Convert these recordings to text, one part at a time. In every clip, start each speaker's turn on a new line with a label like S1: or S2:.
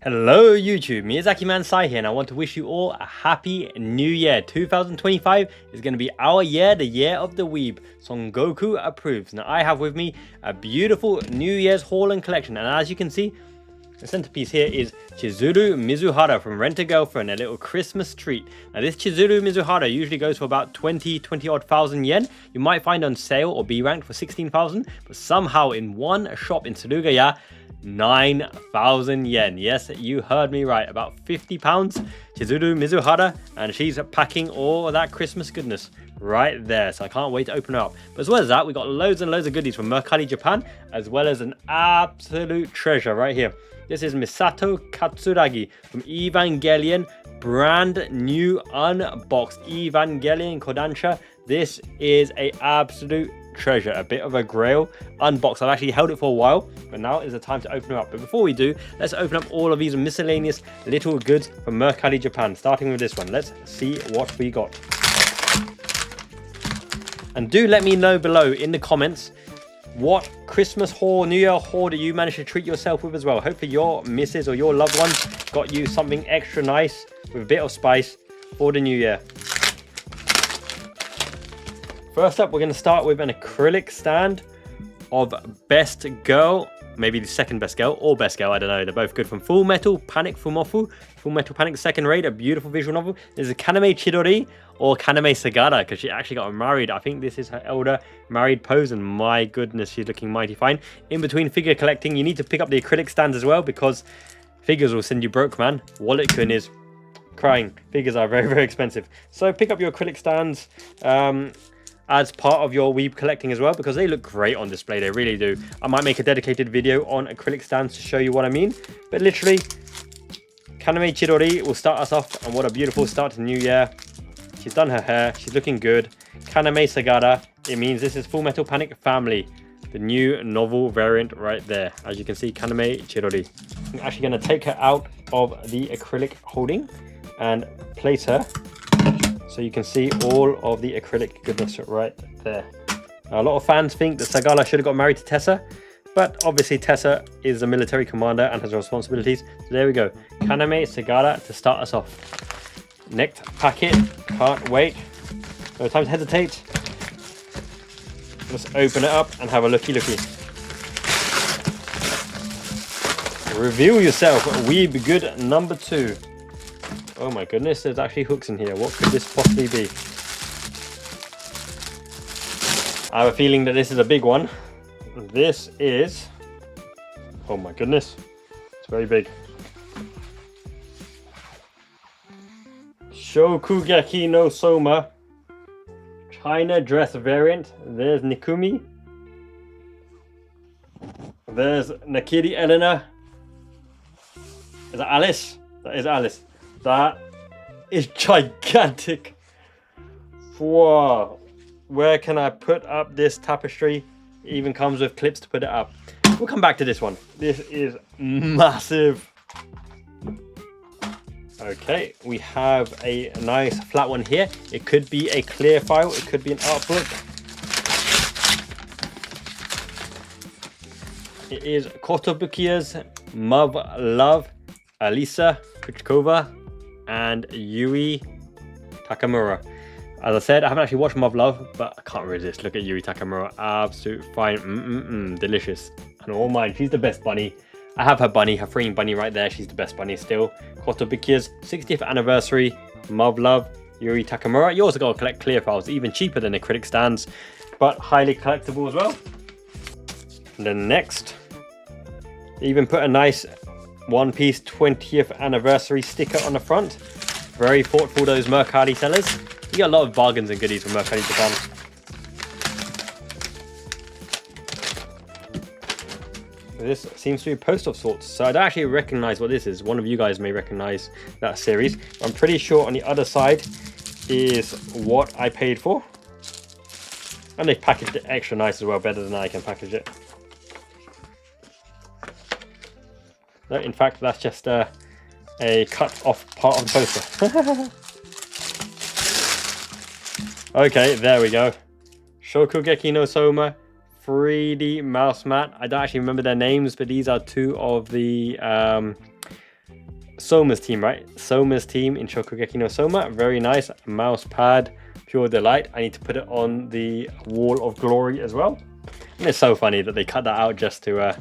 S1: Hello YouTube, Miyazaki Man Sai here, and I want to wish you all a happy new year. 2025 is going to be our year, the year of the weeb. Son Goku approves. Now I have with me a beautiful New Year's haul and collection, and as you can see, the centerpiece here is Chizuru Mizuhara from Rent a Girlfriend, a little Christmas treat. Now this Chizuru Mizuhara usually goes for about 20 odd thousand yen. You might find on sale or B ranked for 16,000, but somehow in one shop in Surugaya, 9,000 yen. Yes, you heard me right, about 50 pounds. Chizuru Mizuhara, and she's packing all of that Christmas goodness right there, so I can't wait to open her up. But as well as that, we got loads and loads of goodies from Mercari Japan, as well as an absolute treasure right here. This is Misato Katsuragi from Evangelion, brand new unboxed Evangelion Kodansha. This is a absolute treasure, a bit of a grail unboxed. I've actually held it for a while, but now is the time to open it up. But before we do, let's open up all of these miscellaneous little goods from Mercari Japan, starting with this one. Let's see what we got. And do let me know below in the comments what Christmas haul, New Year haul that you managed to treat yourself with as well. Hopefully your missus or your loved ones got you something extra nice with a bit of spice for the new year. First up, we're going to start with an acrylic stand of Best Girl, maybe the second best girl or best girl, I don't know. They're both good, from Full Metal Panic Fumofu. Full Metal Panic second rate, a beautiful visual novel. There's a Kaname Chidori or Kaname Sagara, because she actually got married. I think this is her elder married pose, and my goodness, she's looking mighty fine. In between figure collecting, you need to pick up the acrylic stands as well, because figures will send you broke, man. Wallet-kun is crying. Figures are very, very expensive. So pick up your acrylic stands as part of your weeb collecting as well, because they look great on display. They really do. I might make a dedicated video on acrylic stands to show you what I mean, but literally Kaname Chidori will start us off, and what a beautiful start to the new year. She's done her hair, she's looking good. Kaname Sagara, it means this is Full Metal Panic Family, the new novel variant right there. As you can see, Kaname Chidori. I'm actually going to take her out of the acrylic holding and place her so you can see all of the acrylic goodness right there. Now, a lot of fans think that Sagara should have got married to Tessa, but obviously Tessa is a military commander and has responsibilities. So there we go. Kaname Sagara to start us off. Next packet, can't wait. No time to hesitate. Let's open it up and have a looky. Reveal yourself, Weeb Good number 2. Oh my goodness, there's actually hooks in here. What could this possibly be? I have a feeling that this is a big one. This is... oh my goodness, it's very big. Shokugeki no Soma China dress variant. There's Nikumi. There's Nakiri Elena. Is that Alice? That is Alice. That is gigantic. Whoa. Where can I put up this tapestry? It even comes with clips to put it up. We'll come back to this one. This is massive. Okay, we have a nice flat one here. It could be a clear file, it could be an art book. It is Kotobukiya's Mov Love, Alisa Krichkova, and Yui Takamura. As I said, I haven't actually watched Mov Love, but I can't resist. Look at Yui Takamura, absolute fine, delicious. And all mine, she's the best bunny. I have her bunny, her freaking bunny right there. She's the best bunny still. Kotobukiya's 60th anniversary, Mov Love, Yuri Takamura. You also got to collect clear files, even cheaper than acrylic stands, but highly collectible as well. And then next, they even put a nice One Piece 20th anniversary sticker on the front. Very thoughtful, those Mercari sellers. You get a lot of bargains and goodies from Mercari Japan. This seems to be a post of sorts, so I don't actually recognize what this is. One of you guys may recognize that series. I'm pretty sure on the other side is what I paid for, and they packaged it extra nice as well, better than I can package it. No, in fact, that's just a cut off part of the poster. Okay, there we go. Shokugeki no Soma 3D mouse mat. I don't actually remember their names, but these are two of the Soma's team, right? Soma's team in Shokugeki no Soma. Very nice. Mouse pad, pure delight. I need to put it on the wall of glory as well. And it's so funny that they cut that out just to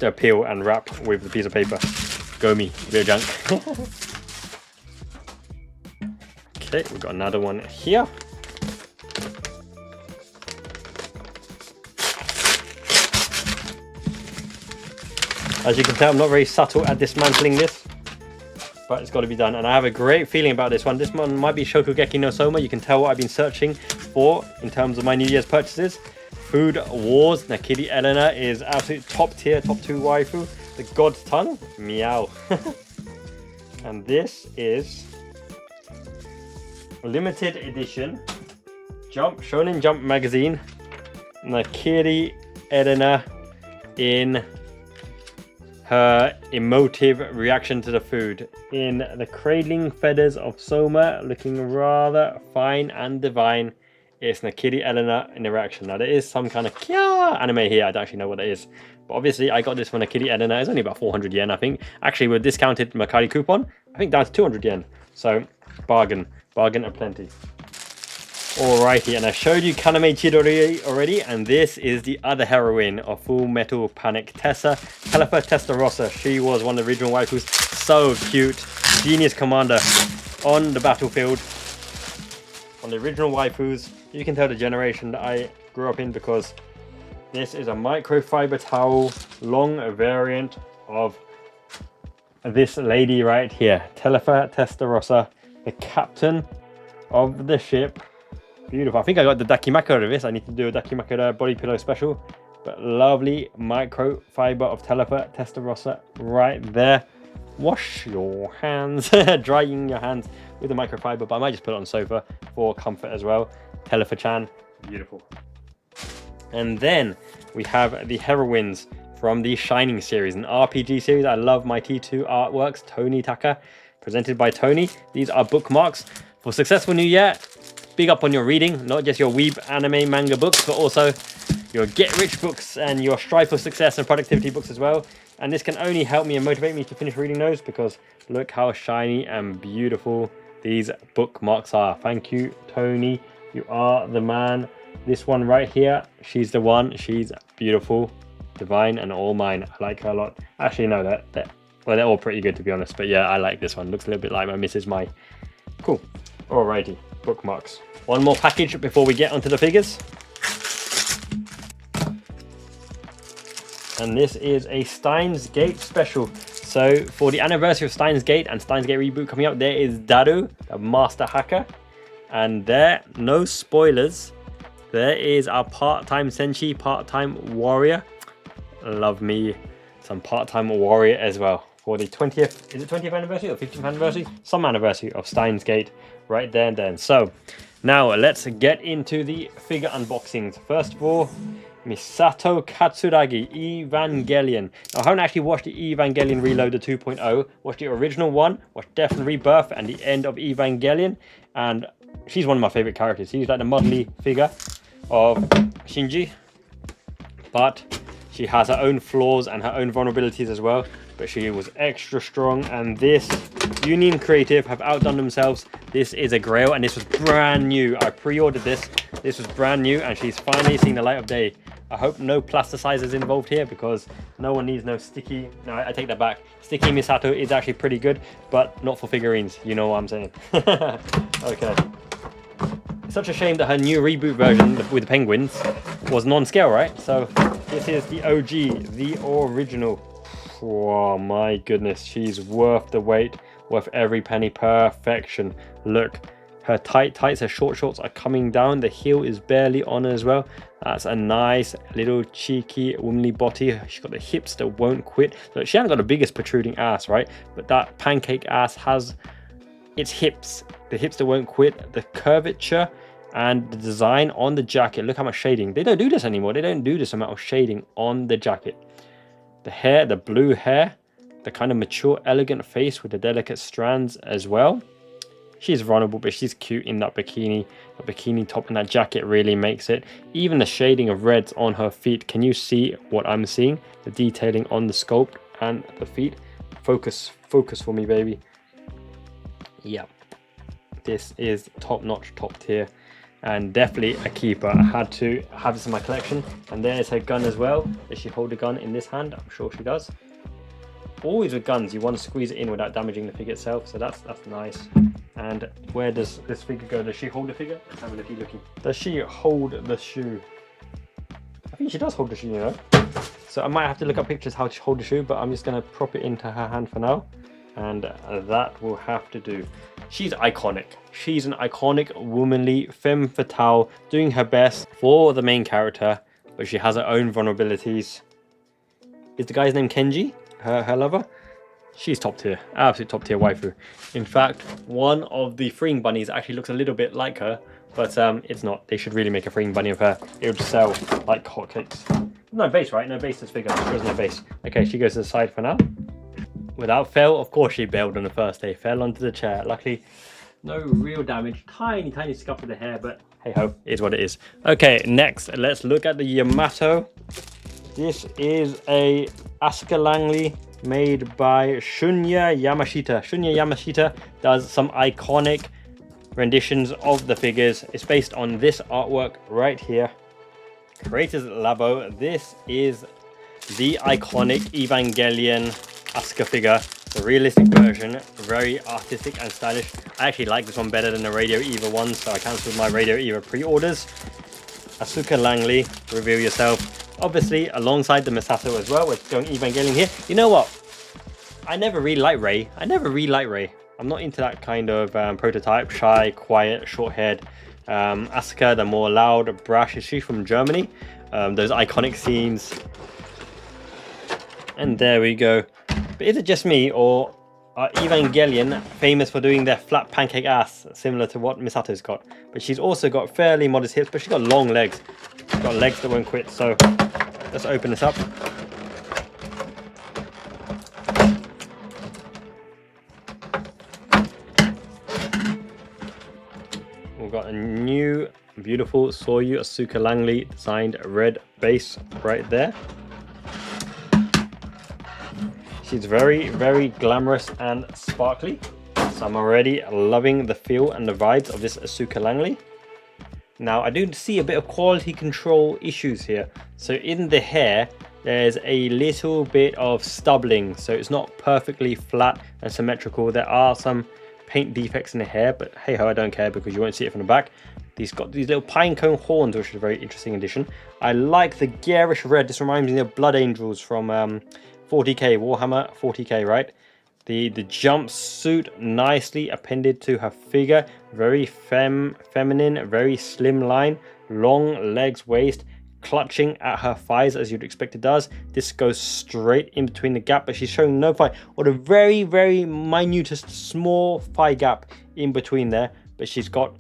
S1: appeal and wrap with the piece of paper. Go me, real junk. Okay, we've got another one here. As you can tell, I'm not very subtle at dismantling this, but it's got to be done. And I have a great feeling about this one. This one might be Shokugeki no Soma. You can tell what I've been searching for in terms of my New Year's purchases. Food Wars. Nakiri Elena is absolute top tier, top 2 waifu. The God's Tongue. Meow. And this is limited edition Shonen Jump magazine. Nakiri Elena in her emotive reaction to the food in the cradling feathers of Soma, looking rather fine and divine. It's Nakiri Elena in the reaction. Now there is some kind of kya anime here. I don't actually know what it is, but obviously I got this from Nakiri Elena. It's only about 400 yen, I think. Actually, with discounted Makari coupon, I think down to 200 yen. So bargain aplenty. Alrighty, and I showed you Kaname Chidori already, and this is the other heroine of Full Metal Panic, Tessa Testarossa. She was one of the original waifus. So cute, genius commander on the battlefield. On the original waifus, you can tell the generation that I grew up in because this is a microfiber towel, long variant of this lady right here, Telefa Testarossa, the captain of the ship. Beautiful. I think I got the Dakimakura of this. I need to do a Dakimakura body pillow special. But lovely microfiber of Telefa Testarossa right there. Wash your hands, drying your hands with the microfiber. But I might just put it on the sofa for comfort as well. Telefa-chan, beautiful. And then we have the heroines from the Shining series, an RPG series. I love my T2 artworks, Tony Taka, presented by Tony. These are bookmarks for successful new year. Big up on your reading, not just your weeb anime manga books, but also your get rich books and your strive for success and productivity books as well. And this can only help me and motivate me to finish reading those because look how shiny and beautiful these bookmarks are. Thank you, Tony. You are the man. This one right here, she's the one. She's beautiful, divine, and all mine. I like her a lot. Actually, no, they're all pretty good to be honest. But yeah, I like this one. Looks a little bit like my Mrs. Mai. Cool. Alrighty, bookmarks. One more package before we get onto the figures. And this is a Steins Gate special. So for the anniversary of Steins Gate and Steins Gate reboot coming up, there is Daru, the master hacker. And there, no spoilers, there is our part-time Senshi, part-time warrior. Love me some part-time warrior as well. For the 20th, is it 20th anniversary or 50th anniversary? Some anniversary of Steins Gate right there and then. So now let's get into the figure unboxings. First of all, Misato Katsuragi, Evangelion. Now, I haven't actually watched the Evangelion Reloaded 2.0. Watched the original one, watched Death and Rebirth and the end of Evangelion. And she's one of my favorite characters. She's like the modelly figure of Shinji. But she has her own flaws and her own vulnerabilities as well. But she was extra strong, and this Union Creative have outdone themselves. This is a grail, and this was brand new. I pre-ordered this. This was brand new, and she's finally seen the light of day. I hope no plasticizers involved here because no one needs no sticky. No, I take that back. Sticky Misato is actually pretty good, but not for figurines. You know what I'm saying. Okay. It's such a shame that her new reboot version with the penguins was non-scale, right? So this is the OG, the original. Oh my goodness, she's worth the wait, worth every penny. Perfection. Look, her tight tights, her short shorts are coming down. The heel is barely on as well. That's a nice little cheeky womanly body. She's got the hips that won't quit. Look, she hasn't got the biggest protruding ass, right? But that pancake ass has its hips. The hips that won't quit. The curvature and the design on the jacket. Look how much shading. They don't do this anymore. They don't do this amount of shading on the jacket. The hair, the blue hair, the kind of mature, elegant face with the delicate strands as well. She's vulnerable, but she's cute in that bikini. The bikini top and that jacket really makes it. Even the shading of reds on her feet. Can you see what I'm seeing? The detailing on the sculpt and the feet. Focus Focus for me, baby. Yeah, this is top notch, top tier, and definitely a keeper. I had to have this in my collection. And there's her gun as well. Does she hold a gun in this hand? I'm sure she does. Always with guns, you want to squeeze it in without damaging the figure itself, so that's nice. And where does this figure go? Does she hold the figure? Let's have a looky. Does she hold the shoe? I think she does hold the shoe, you know. So I might have to look up pictures how to hold the shoe, but I'm just going to prop it into her hand for now. And that will have to do. She's iconic. She's an iconic, womanly femme fatale, doing her best for the main character, but she has her own vulnerabilities. Is the guy's name Kenji? Her lover? She's top tier. Absolute top tier waifu. In fact, one of the freeing bunnies actually looks a little bit like her, but it's not. They should really make a freeing bunny of her. It would sell like hotcakes. No base, right? No base this figure. There's no base. Okay, she goes to the side for now. Without fail, of course she bailed on the first day. Fell onto the chair. Luckily, no real damage. Tiny scuff of the hair, but hey ho, is what it is. Okay, next, let's look at the Yamato. This is a Asuka Langley made by Shunya Yamashita. Shunya Yamashita does some iconic renditions of the figures. It's based on this artwork right here. Creators Labo. This is the iconic Evangelion Asuka figure, the realistic version, very artistic and stylish. I actually like this one better than the Radio Eva one, so I cancelled my Radio Eva pre-orders. Asuka Langley, reveal yourself. Obviously, alongside the Misato as well. We're going Evangelion here. You know what? I never really liked Rei. I'm not into that kind of prototype. Shy, quiet, short-haired. Asuka, the more loud, brash. Is she from Germany? Those iconic scenes. And there we go. But is it just me, or are Evangelion famous for doing their flat pancake ass, similar to what Misato's got? But she's also got fairly modest hips, but she's got long legs. She's got legs that won't quit, so let's open this up. We've got a new, beautiful Soyu Asuka Langley designed red base right there. She's very glamorous and sparkly. So I'm already loving the feel and the vibes of this Asuka Langley. Now, I do see a bit of quality control issues here. So in the hair, there's a little bit of stubbling. So it's not perfectly flat and symmetrical. There are some paint defects in the hair, but hey ho, I don't care because you won't see it from the back. He's got these little pinecone horns, which is a very interesting addition. I like the garish red. This reminds me of Blood Angels from 40k, Warhammer 40k, right? The jumpsuit nicely appended to her figure. Very feminine, very slim line. Long legs, waist, clutching at her thighs as you'd expect it does. This goes straight in between the gap, but she's showing no thigh, or the very minutest small thigh gap in between there. But she's got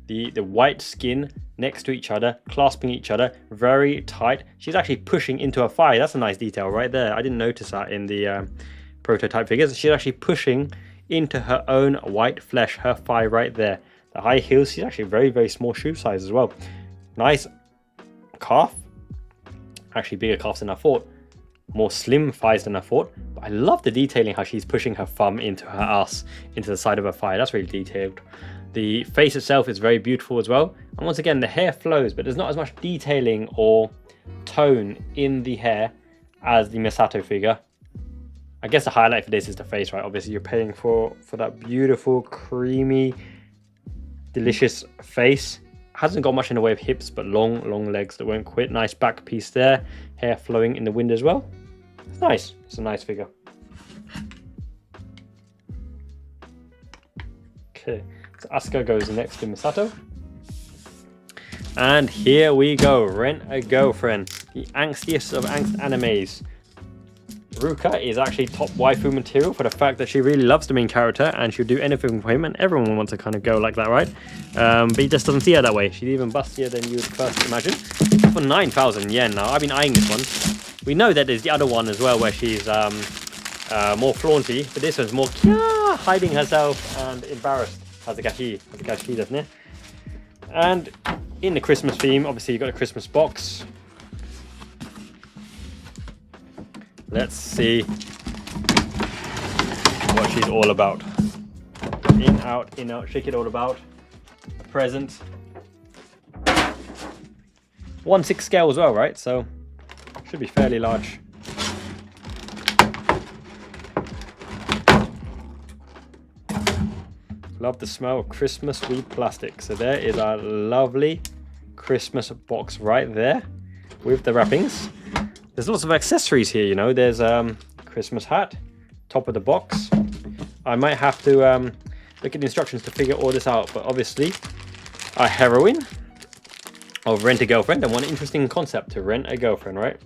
S1: the white skin next to each other, clasping each other, very tight. She's actually pushing into her thigh. That's a nice detail right there. I didn't notice that in the prototype figures. She's actually pushing into her own white flesh, her thigh right there. The high heels, she's actually very small shoe size as well. Nice calf. Actually bigger calves than I thought. More slim thighs than I thought. But I love the detailing, how she's pushing her thumb into her ass, into the side of her thigh. That's really detailed. The face itself is very beautiful as well. And once again, the hair flows, but there's not as much detailing or tone in the hair as the Misato figure. I guess the highlight for this is the face, right? Obviously, you're paying for that beautiful, creamy, delicious face. Hasn't got much in the way of hips, but long legs that won't quit. Nice back piece there. Hair flowing in the wind as well. It's nice. It's a nice figure. Okay. So Asuka goes next to Misato. And here we go. Rent a Girlfriend. The angstiest of angst animes. Ruka is actually top waifu material for the fact that she really loves the main character and she'll do anything for him, and everyone wants to kind of go like that, right? But he just doesn't see her that way. She's even bustier than you would first imagine. For 9,000 yen now. I've been eyeing this one. We know that there's the other one as well where she's more flaunty, but this one's more hiding herself and embarrassed. Hazagashi, doesn't it? And in the Christmas theme, obviously you've got a Christmas box. Let's see. what she's all about. In, out, shake it all about. A present. 1/6 scale as well, right? So should be fairly large. Love the smell of Christmas sweet plastic. So there is our lovely Christmas box right there with the wrappings. There's lots of accessories here, you know. There's Christmas hat, top of the box. I might have to look at the instructions to figure all this out, but obviously a heroine of Rent a Girlfriend, and one interesting concept to rent a girlfriend, right?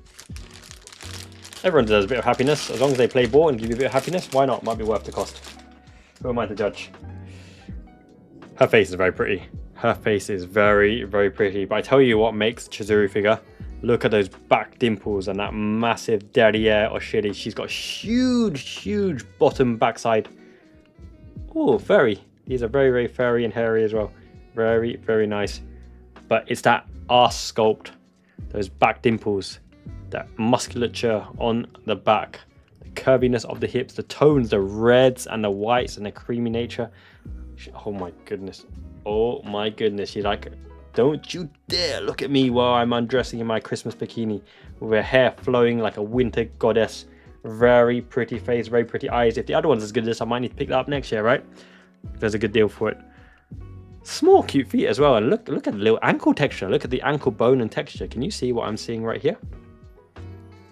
S1: Everyone deserves a bit of happiness. As long as they play ball and give you a bit of happiness, why not? Might be worth the cost. Who am I to judge? Her face is very pretty. Her face is very, very pretty. But I tell you what makes Chizuru figure. Look at those back dimples and that massive derriere or shitty. She's got huge, huge bottom backside. Oh, furry. These are very, very furry and hairy as well. Very, very nice. But it's that arse sculpt. Those back dimples. That musculature on the back. The curviness of the hips. The tones, the reds and the whites and the creamy nature. Oh my goodness. Oh my goodness. She's like, don't you dare look at me while I'm undressing in my Christmas bikini with her hair flowing like a winter goddess. Very pretty face, very pretty eyes. If the other one's as good as this, I might need to pick that up next year, right? If there's a good deal for it. Small, cute feet as well. And look at the little ankle texture. Look at the ankle bone and texture. Can you see what I'm seeing right here?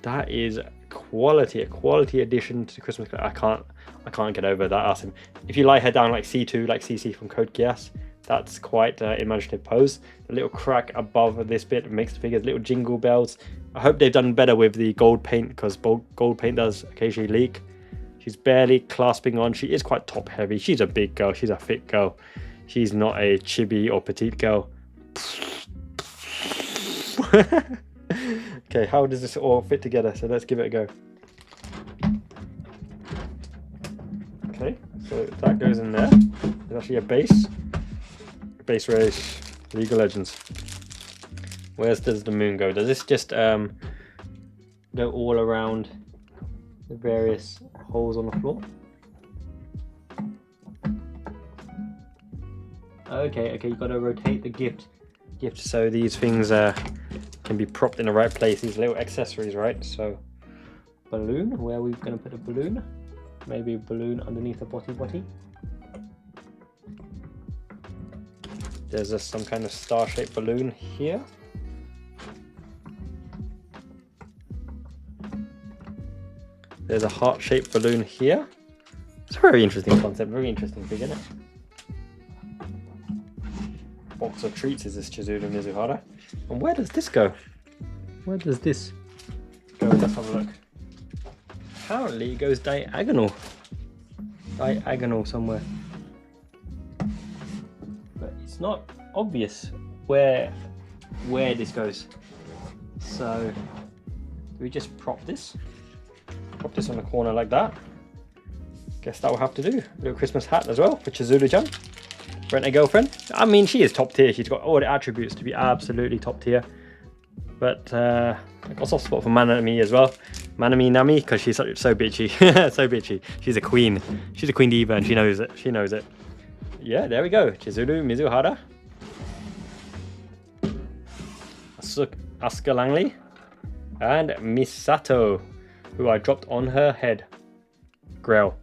S1: That is quality, a quality addition to the Christmas. I can't get over that. Ask him. If you lie her down like C2, like CC from Code Geass, that's quite an imaginative pose. The little crack above this bit makes the figures little jingle bells. I hope they've done better with the gold paint, because gold paint does occasionally leak. She's barely clasping on. She is quite top heavy. She's a big girl. She's a fit girl. She's not a chibi or petite girl. Okay, how does this all fit together? So let's give it a go. Okay, so that goes in there. There's actually a base. Base race, League of Legends. Where does the moon go? Does this just go all around the various holes on the floor? Okay, you got to rotate the gift so these things can be propped in the right place. These little accessories, right? So balloon. Where are we going to put a balloon? Maybe a balloon underneath the body. There's some kind of star-shaped balloon here. There's a heart-shaped balloon here. It's a very interesting concept, very interesting figure, isn't it? Box of treats is this Chizuru Mizuhara. And where does this go? Where does this go? Let's have a look. Apparently it goes diagonal. Diagonal somewhere. But it's not obvious where this goes. So do we just prop this? Prop this on the corner like that. Guess that will have to do. A little Christmas hat as well for Chizuru-chan. Rent a Girlfriend. I mean, she is top tier. She's got all the attributes to be absolutely top tier. But I've got a soft spot for Manami as well. Manami Nami, because she's so bitchy. So bitchy. She's a queen. She's a queen diva and she knows it. She knows it. Yeah, there we go. Chizuru Mizuhara. Asuka Langley. And Misato, who I dropped on her head. Grail.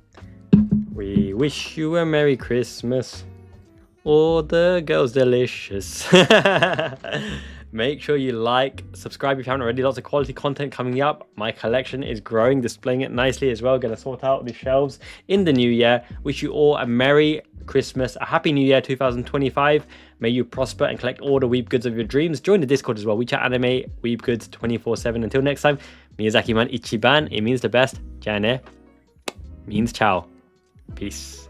S1: We wish you a Merry Christmas. All the girls delicious. Make sure you like, subscribe if you haven't already. Lots of quality content coming up. My collection is growing, displaying it nicely as well. Going to sort out the shelves in the new year. Wish you all a Merry Christmas, a Happy New Year 2025. May you prosper and collect all the weeb goods of your dreams. Join the Discord as well. We chat anime, weeb goods 24/7. Until next time, Miyazaki man Ichiban. It means the best. Jane means ciao. Peace.